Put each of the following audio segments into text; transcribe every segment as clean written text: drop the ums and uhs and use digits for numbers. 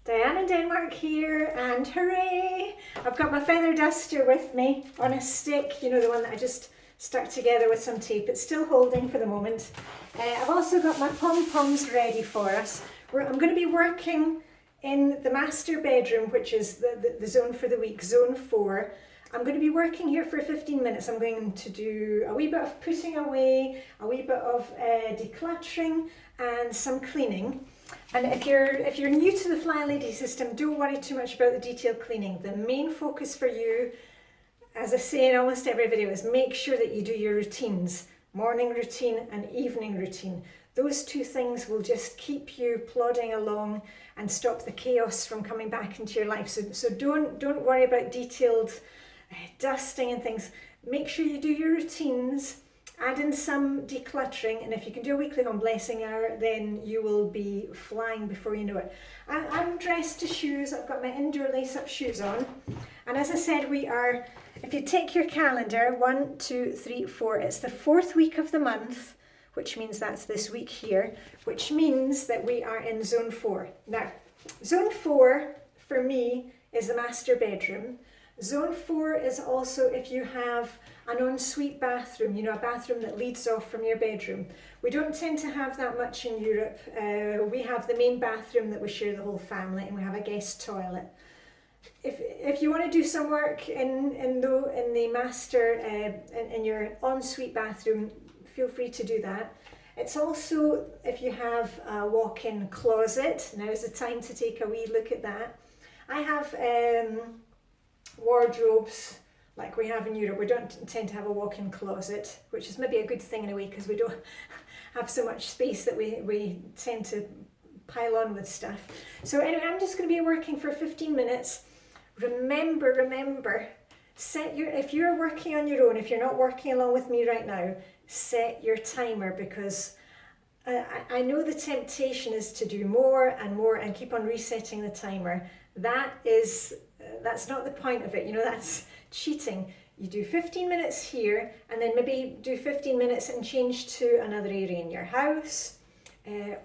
Diane in Denmark here, and hooray! I've got my feather duster with me on a stick, you know, the one that I just stuck together with some tape. It's still holding for the moment. I've also got my pom-poms ready for us. I'm going to be working in the master bedroom, which is the zone for the week, zone 4. I'm going to be working here for 15 minutes. I'm going to do a wee bit of putting away, a wee bit of decluttering and some cleaning. And if you're new to the Flylady system, don't worry too much about the detailed cleaning. The main focus for you, as I say in almost every video, is make sure that you do your routines, morning routine and evening routine. Those two things will just keep you plodding along and stop the chaos from coming back into your life. So don't worry about detailed dusting and things. Make sure you do your routines, add in some decluttering, and if you can do a weekly home blessing hour, then you will be flying before you know it. I'm dressed to shoes. I've got my indoor lace-up shoes on, and as I said, we are, if you take your calendar, 1, 2, 3, 4, it's the 4th week of the month, which means that's this week here, which means that we are in zone 4. Now, zone 4 for me is the master bedroom. Zone 4 is also if you have an ensuite bathroom, you know, a bathroom that leads off from your bedroom. We don't tend to have that much in Europe. We have the main bathroom that we share the whole family, and we have a guest toilet. If you want to do some work in the master, in your ensuite bathroom, feel free to do that. It's also if you have a walk-in closet, now is the time to take a wee look at that. I have wardrobes like we have in Europe. We don't tend to have a walk-in closet, which is maybe a good thing in a way because we don't have so much space that we tend to pile on with stuff. So anyway, I'm just going to be working for 15 minutes. Remember, if you're working on your own, if you're not working along with me right now, set your timer, because I know the temptation is to do more and more and keep on resetting the timer. That's not the point of it, you know, that's cheating. You do 15 minutes here and then maybe do 15 minutes and change to another area in your house,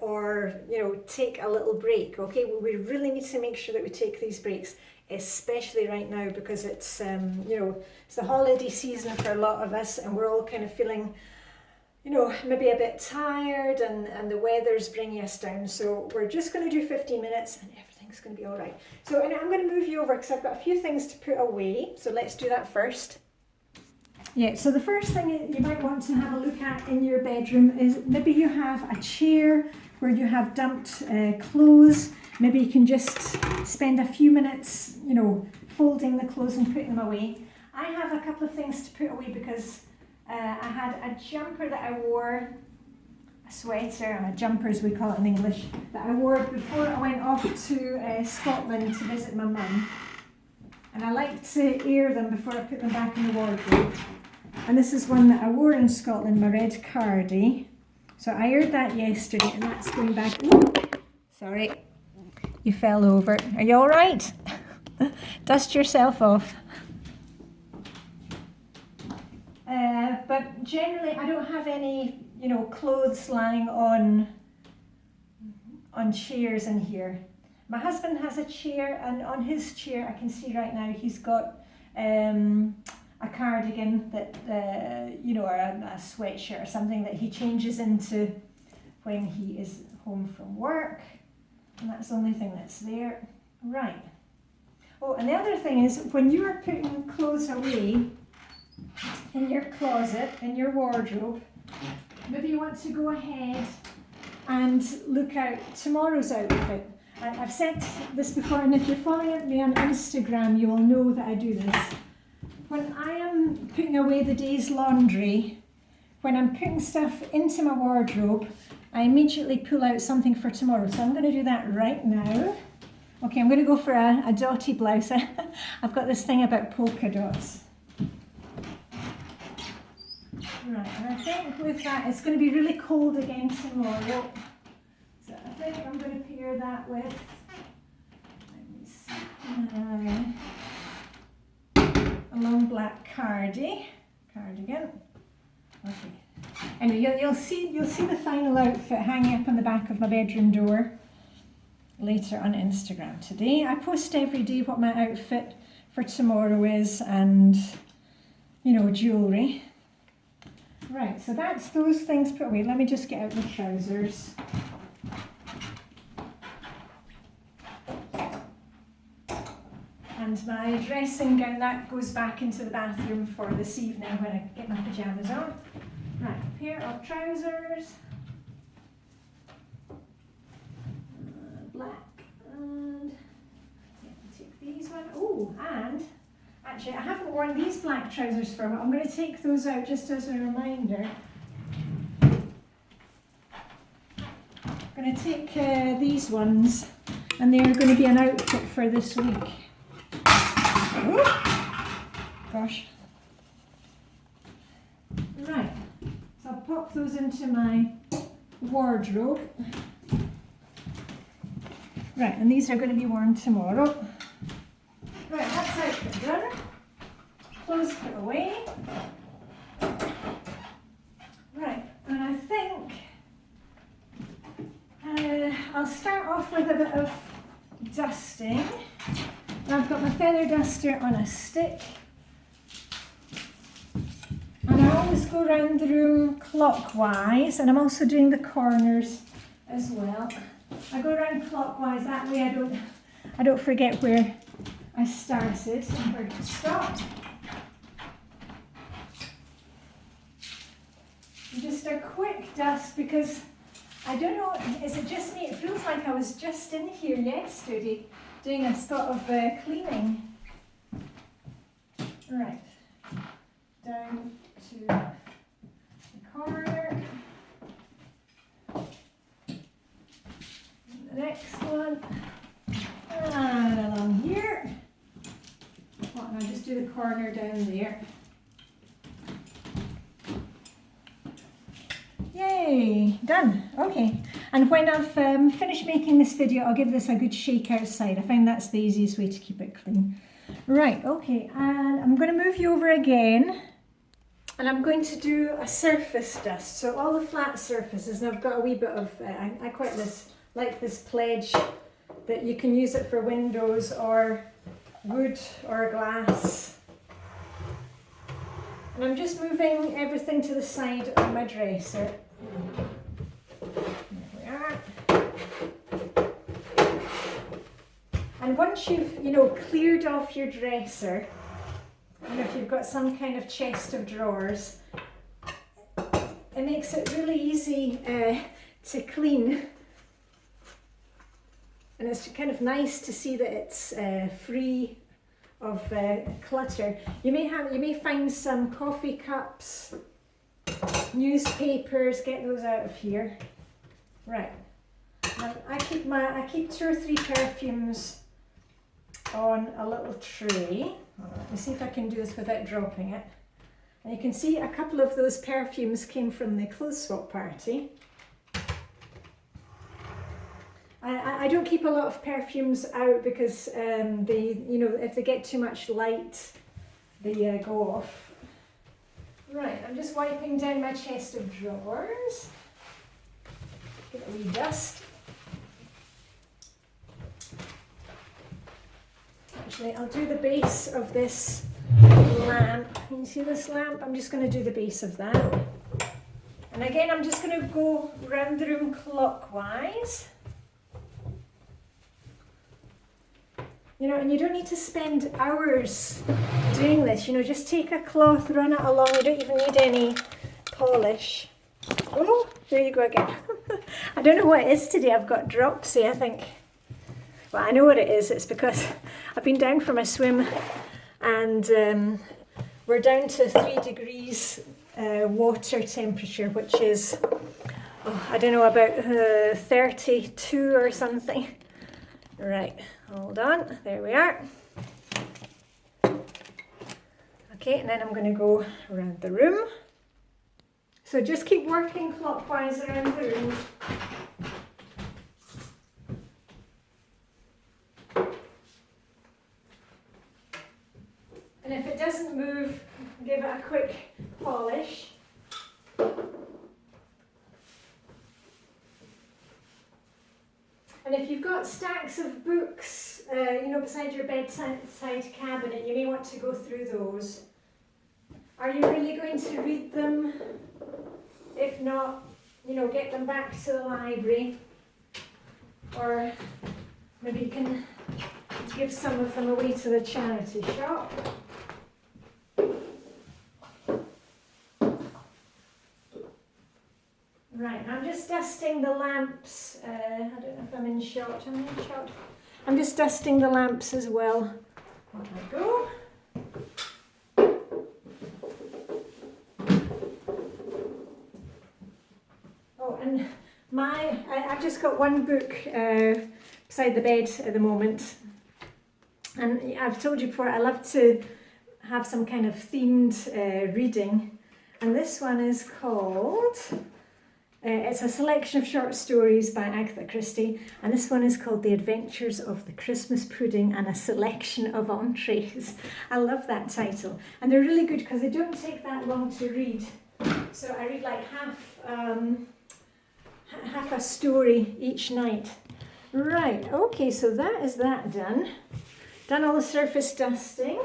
or, you know, take a little break, okay? We really need to make sure that we take these breaks, especially right now, because it's, you know, it's the holiday season for a lot of us, and we're all kind of feeling, you know, maybe a bit tired, and the weather's bringing us down. So we're just going to do 15 minutes and everything's going to be all right. So and I'm going to move you over because I've got a few things to put away. So let's do that first. Yeah, so the first thing you might want to have a look at in your bedroom is maybe you have a chair where you have dumped clothes. Maybe you can just spend a few minutes, you know, folding the clothes and putting them away. I have a couple of things to put away because I had a jumper that I wore, a sweater, a jumper as we call it in English, that I wore before I went off to Scotland to visit my mum. And I like to air them before I put them back in the wardrobe. And this is one that I wore in Scotland, my red cardie. So I aired that yesterday, and that's going back. Ooh, sorry, you fell over. Are you all right? Dust yourself off. But generally, I don't have any, you know, clothes lying on chairs in here. My husband has a chair, and on his chair, I can see right now, he's got a cardigan that, you know, or a sweatshirt or something that he changes into when he is home from work. And that's the only thing that's there. Right. Oh, and the other thing is, when you are putting clothes away in your closet, in your wardrobe, maybe you want to go ahead and look out tomorrow's outfit. I've said this before, and if you're following me on Instagram, you will know that I do this. When I am putting away the day's laundry, when I'm putting stuff into my wardrobe, I immediately pull out something for tomorrow. So I'm going to do that right now. Okay, I'm going to go for a dotty blouse. I've got this thing about polka dots. Right, and I think with that, it's going to be really cold again tomorrow. So I think I'm going to pair that with, let me see, a long black cardigan. Okay. Anyway, you'll see the final outfit hanging up on the back of my bedroom door. later on Instagram today. I post every day what my outfit for tomorrow is and, you know, jewellery. Right, so that's those things put away. Let me just get out the trousers. And my dressing gown, that goes back into the bathroom for this evening when I get my pyjamas on. Right, a pair of trousers. Black. And yeah, I'll take these one. Oh, and actually I haven't worn these black trousers for a while. I'm going to take those out just as a reminder. I'm going to take these ones, and they're going to be an outfit for this week. Oh, gosh. Right, so I'll pop those into my wardrobe. Right, and these are going to be worn tomorrow. Right, that's outfit done. Clothes put away. Right, and I think I'll start off with a bit of dusting. I've got my feather duster on a stick. And I always go around the room clockwise, and I'm also doing the corners as well. I go around clockwise, that way I don't forget where I started and where to stop. And just a quick dust, because I don't know, is it just me? It feels like I was just in here yesterday doing a sort of cleaning. Right, down to the corner. The next one, and along here. Well, I'll just do the corner down there. Yay, done. Okay, and when I've finished making this video, I'll give this a good shake outside. I find that's the easiest way to keep it clean. Right, okay, and I'm going to move you over again, and I'm going to do a surface dust. So all the flat surfaces, and I've got a wee bit of, I quite like this pledge that you can use it for windows or wood or glass. And I'm just moving everything to the side of my dresser. There we are. And once you've, you know, cleared off your dresser, and if you've got some kind of chest of drawers, it makes it really easy to clean. And it's kind of nice to see that it's free of clutter. You may find some coffee cups, newspapers. Get those out of here. Right. Now, I keep 2 or 3 perfumes on a little tray. Let me see if I can do this without dropping it. And you can see a couple of those perfumes came from the clothes swap party. I don't keep a lot of perfumes out because they, you know, if they get too much light, they go off. Right, I'm just wiping down my chest of drawers. Get a wee dust. Actually, I'll do the base of this lamp. Can you see this lamp? I'm just going to do the base of that. And again, I'm just going to go round the room clockwise. You know, and you don't need to spend hours doing this. You know, just take a cloth, run it along. You don't even need any polish. Oh, there you go again. I don't know what it is today. I've got dropsy, I think. Well, I know what it is. It's because I've been down for my swim, and we're down to 3 degrees water temperature, which is, I don't know, about 32 or something. Right, hold on, there we are. Okay, and then I'm going to go around the room. So just keep working clockwise around the room. And if it doesn't move, give it a quick polish. And if you've got stacks of books, you know, beside your bedside cabinet, you may want to go through those. Are you really going to read them? If not, you know, get them back to the library. Or maybe you can give some of them away to the charity shop. Right, I'm just dusting the lamps. I don't know if I'm in shot. Am I in shot? I'm just dusting the lamps as well. On I go. Oh, and I've just got one book beside the bed at the moment. And I've told you before, I love to have some kind of themed reading. And this one is called... it's a selection of short stories by Agatha Christie, and this one is called The Adventures of the Christmas Pudding and a Selection of Entrees. I love that title, and they're really good because they don't take that long to read. So I read like half a story each night. Right, okay, so that is that done. Done all the surface dusting,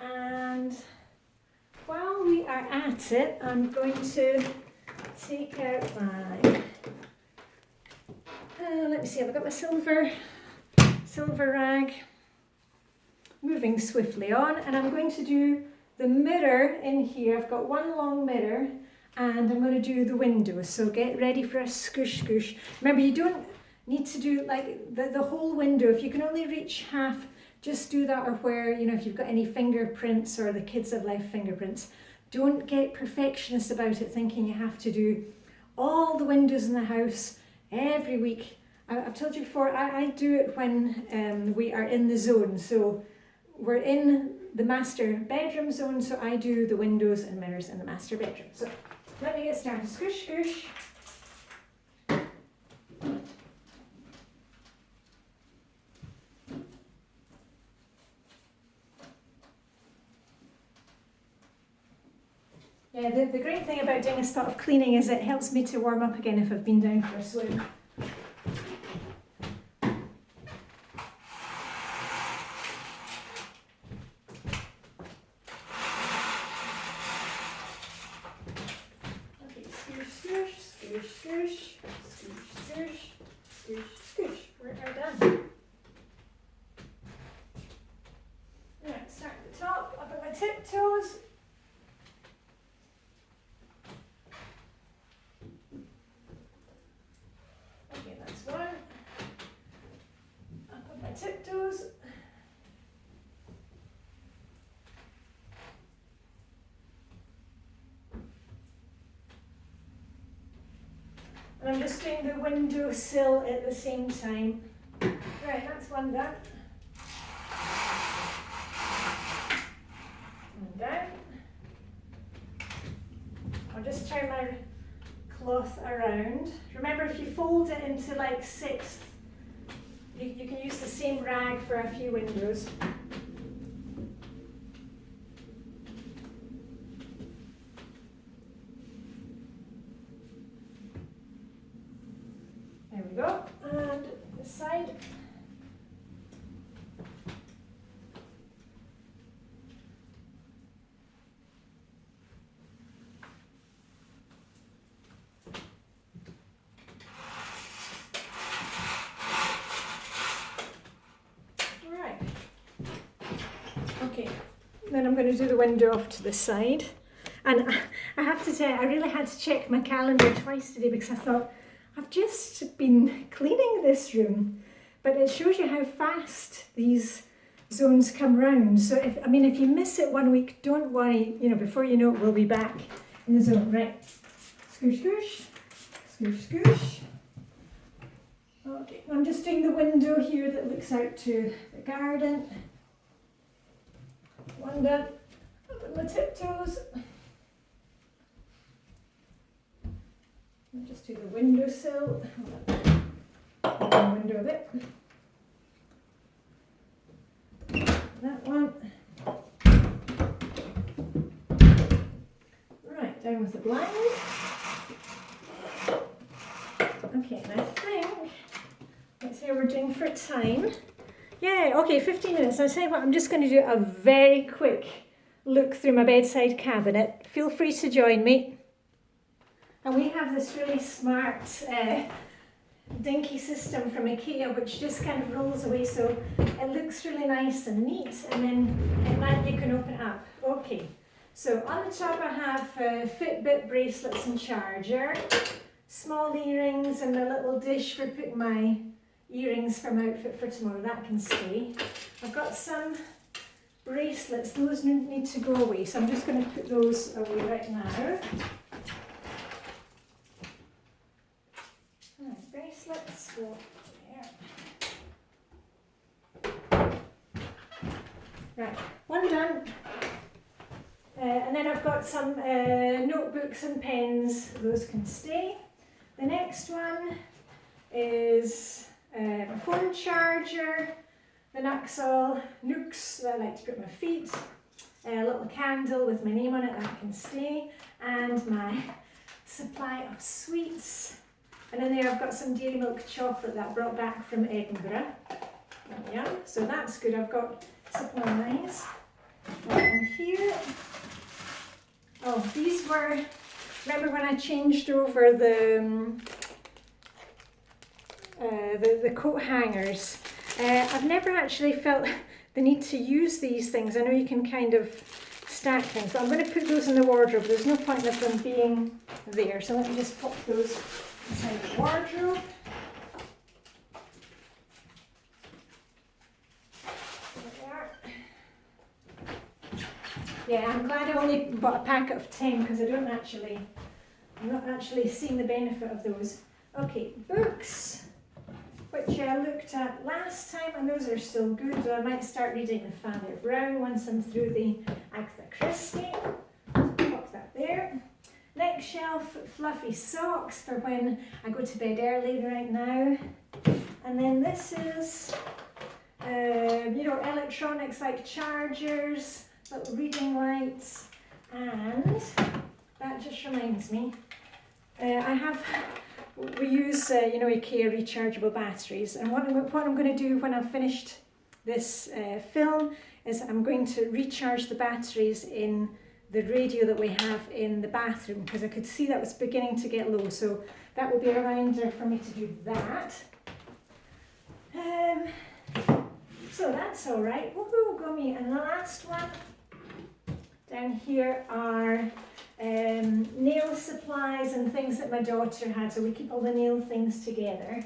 and while we are at it, I'm going to take out my, let me see, I've got my silver rag, moving swiftly on, and I'm going to do the mirror in here. I've got one long mirror, and I'm going to do the windows, so get ready for a scoosh scoosh. Remember, you don't need to do like the whole window. If you can only reach half, just do that, or where, you know, if you've got any fingerprints or the kids have left fingerprints. Don't get perfectionist about it, thinking you have to do all the windows in the house every week. I've told you before, I do it when we are in the zone. So we're in the master bedroom zone, so I do the windows and mirrors in the master bedroom. So let me get started. Squish, squish. Yeah, the great thing about doing a spot of cleaning is it helps me to warm up again if I've been down for a swim. Okay, scoosh, scoosh, scoosh, scoosh, scoosh, scoosh, scoosh, scoosh. We're done. Right, start at the top, up at my tiptoes. Tiptoes. And I'm just doing the window sill at the same time. Right, that's one done. And down. I'll just turn my cloth around. Remember, if you fold it into like sixths, you can use the same rag for a few windows. There we go. And this side. Then I'm going to do the window off to the side. And I have to tell you, I really had to check my calendar twice today because I thought, I've just been cleaning this room. But it shows you how fast these zones come round. So if you miss it one week, don't worry, you know, before you know it, we'll be back in the zone. Right, scoosh, scoosh, scoosh, scoosh. Okay, I'm just doing the window here that looks out to the garden. One done. Up at my tiptoes. I'll just do the windowsill. Open the window a bit. That one. Right, down with the blind. Okay, and I think time. Yeah, okay, 15 minutes. I'll tell you what, I'm just going to do a very quick look through my bedside cabinet. Feel free to join me. And we have this really smart dinky system from IKEA which just kind of rolls away, so it looks really nice and neat, and then at night you can open it up. Okay, so on the top I have Fitbit bracelets and charger, small earrings and a little dish for putting my earrings from outfit for tomorrow, that can stay. I've got some bracelets, those need to go away, so I'm just going to put those away right now. Right, bracelets go there. Right, one done. And then I've got some notebooks and pens, those can stay. The next one is my phone charger, the nooks that I like to put my feet, a little candle with my name on it, that can stay, and my supply of sweets. And in there I've got some dairy milk chocolate that I brought back from Edinburgh. Yeah, so that's good. I've got supplies. And here, oh, these were, remember when I changed over the coat hangers? I've never actually felt the need to use these things. I know you can kind of stack things, but I'm going to put those in the wardrobe. There's no point of them being there, so let me just pop those inside the wardrobe. There they are. Yeah, I'm glad I only bought a packet of 10 because I'm not actually seeing the benefit of those. Okay, books, which I looked at last time, and those are still good. I might start reading the Father Brown once I'm through the Agatha Christie. Pop that there. Next shelf, fluffy socks for when I go to bed early right now. And then this is, electronics like chargers, little reading lights, and that just reminds me, we use, IKEA rechargeable batteries, and what I'm going to do when I've finished this film is I'm going to recharge the batteries in the radio that we have in the bathroom, because I could see that was beginning to get low, so that will be a reminder for me to do that. So that's all right. Woohoo, go me. And the last one down here are nail supplies and things that my daughter had, so we keep all the nail things together,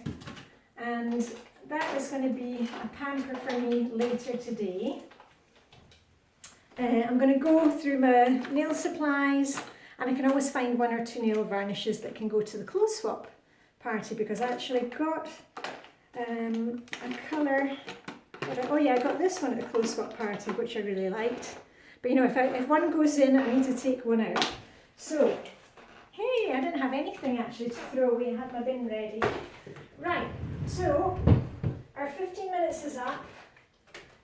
and that is going to be a pamper for me later today. I'm going to go through my nail supplies, and I can always find one or two nail varnishes that can go to the clothes swap party, because I actually got a colour, I got this one at the clothes swap party, which I really liked. But if one goes in, I need to take one out. So, hey, I didn't have anything actually to throw away. I had my bin ready. Right, so our 15 minutes is up.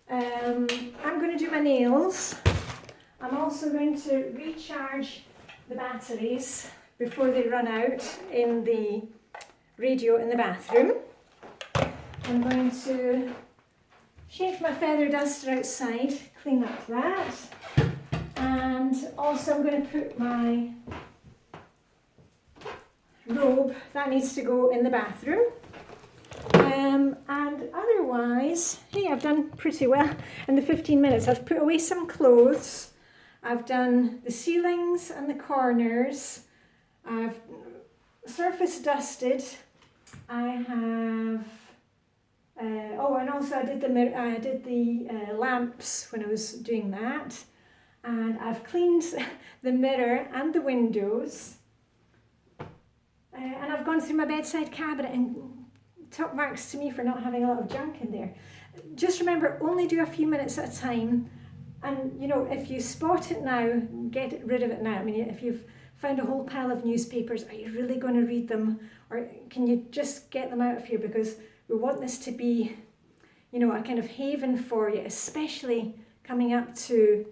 I'm going to do my nails. I'm also going to recharge the batteries before they run out in the radio in the bathroom. I'm going to shake my feather duster outside, clean up that. And also I'm going to put my robe, that needs to go in the bathroom. And otherwise, hey, I've done pretty well in the 15 minutes. I've put away some clothes. I've done the ceilings and the corners. I've surface dusted. I have, and also I did the lamps when I was doing that. And I've cleaned the mirror and the windows. And I've gone through my bedside cabinet, and top marks to me for not having a lot of junk in there. Just remember, only do a few minutes at a time. And, if you spot it now, get rid of it now. I mean, if you've found a whole pile of newspapers, are you really going to read them? Or can you just get them out of here? Because we want this to be, a kind of haven for you, especially coming up to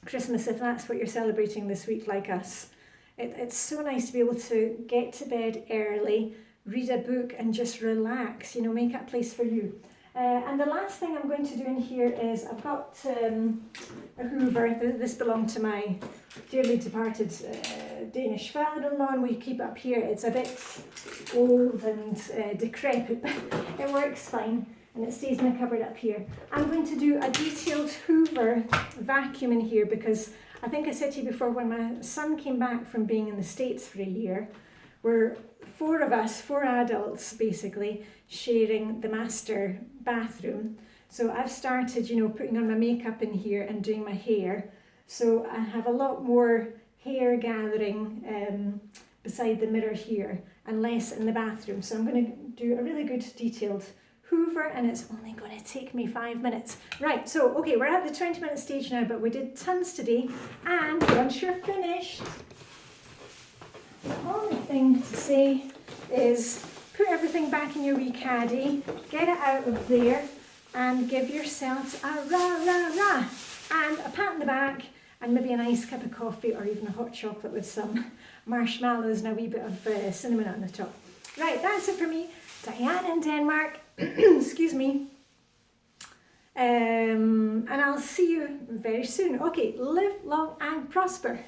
Christmas, if that's what you're celebrating this week like us. It's so nice to be able to get to bed early, read a book and just relax, make that place for you. And the last thing I'm going to do in here is I've got a Hoover. This belonged to my dearly departed Danish father-in-law, and we keep it up here. It's a bit old and decrepit, but it works fine, and it stays in the cupboard up here. I'm going to do a detailed Hoover vacuum in here because I think I said to you before, when my son came back from being in the States for a year, we're four of us, four adults basically, sharing the master bathroom. So I've started, putting on my makeup in here and doing my hair. So I have a lot more hair gathering beside the mirror here and less in the bathroom. So I'm going to do a really good detailed Hoover, and it's only going to take me 5 minutes. Right, so okay, we're at the 20-minute stage now, but we did tons today, and once you're finished, the only thing to say is put everything back in your wee caddy, get it out of there, and give yourselves a rah, and a pat on the back, and maybe a nice cup of coffee or even a hot chocolate with some marshmallows and a wee bit of cinnamon on the top. Right, that's it for me. Diane in Denmark, excuse me, and I'll see you very soon. Okay, live long and prosper.